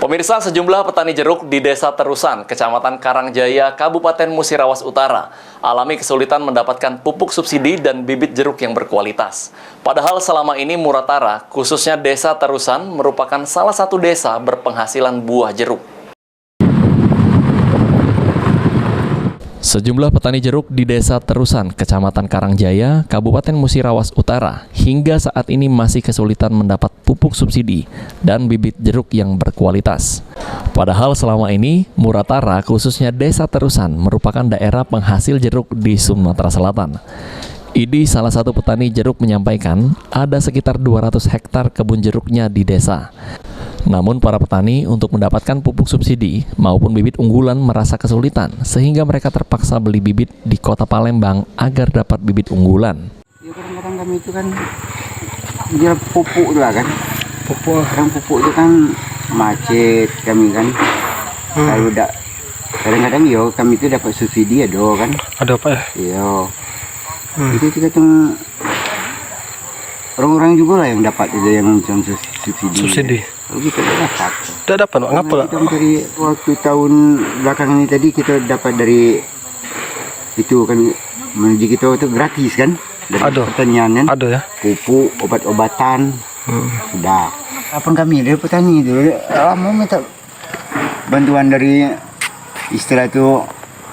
Pemirsa, sejumlah petani jeruk di Desa Terusan, Kecamatan Karangjaya, Kabupaten Musirawas Utara, alami kesulitan mendapatkan pupuk subsidi dan bibit jeruk yang berkualitas. Padahal selama ini Muratara, khususnya Desa Terusan, merupakan salah satu desa berpenghasilan buah jeruk. Sejumlah petani jeruk di Desa Terusan, Kecamatan Karangjaya, Kabupaten Musirawas Utara, hingga saat ini masih kesulitan mendapat pupuk subsidi dan bibit jeruk yang berkualitas. Padahal selama ini, Muratara, khususnya Desa Terusan, merupakan daerah penghasil jeruk di Sumatera Selatan. Idi, salah satu petani jeruk, menyampaikan ada sekitar 200 hektar kebun jeruknya di desa. Namun para petani untuk mendapatkan pupuk subsidi maupun bibit unggulan merasa kesulitan sehingga mereka terpaksa beli bibit di Kota Palembang agar dapat bibit unggulan. Ya kadang-kadang kami itu kan dia pupuk lah kan. Pupuk itu kan macet kami kan. Kalau kadang-kadang yo kami itu dapat subsidi ya do kan. Ada apa ya? Iya. Itu kita tuh orang-orang juga lah yang dapat itu yang subsidi. Kalau kita dapat. Tidak dapat, ngapa lah? Dari waktu tahun belakangan ini tadi kita dapat dari itu kan, menuju kita itu gratis kan, dari pertanian kan. Ada ya. Pupuk, obat-obatan, sudah. Kapan kami dari petani itu mau minta bantuan dari istilah itu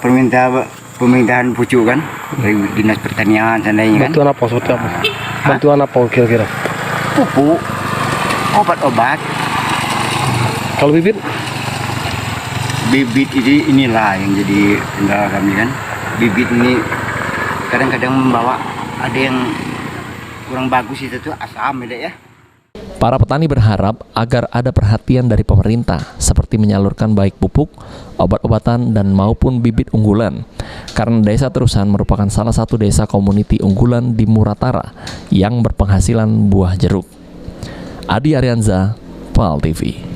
pemerintahan pucuk kan, dari dinas pertanian seandainya kan. Bantuan apa seperti apa? Bantuan apa kira-kira? Pupuk, obat-obat. Kalau bibit inilah yang jadi kendala kami kan. Bibit ini kadang-kadang membawa ada yang kurang bagus, itu tuh asam beda ya. Para petani berharap agar ada perhatian dari pemerintah seperti menyalurkan baik pupuk, obat-obatan, dan maupun bibit unggulan. Karena Desa Terusan merupakan salah satu desa komuniti unggulan di Muratara yang berpenghasilan buah jeruk. Adi Arianza, PAL TV.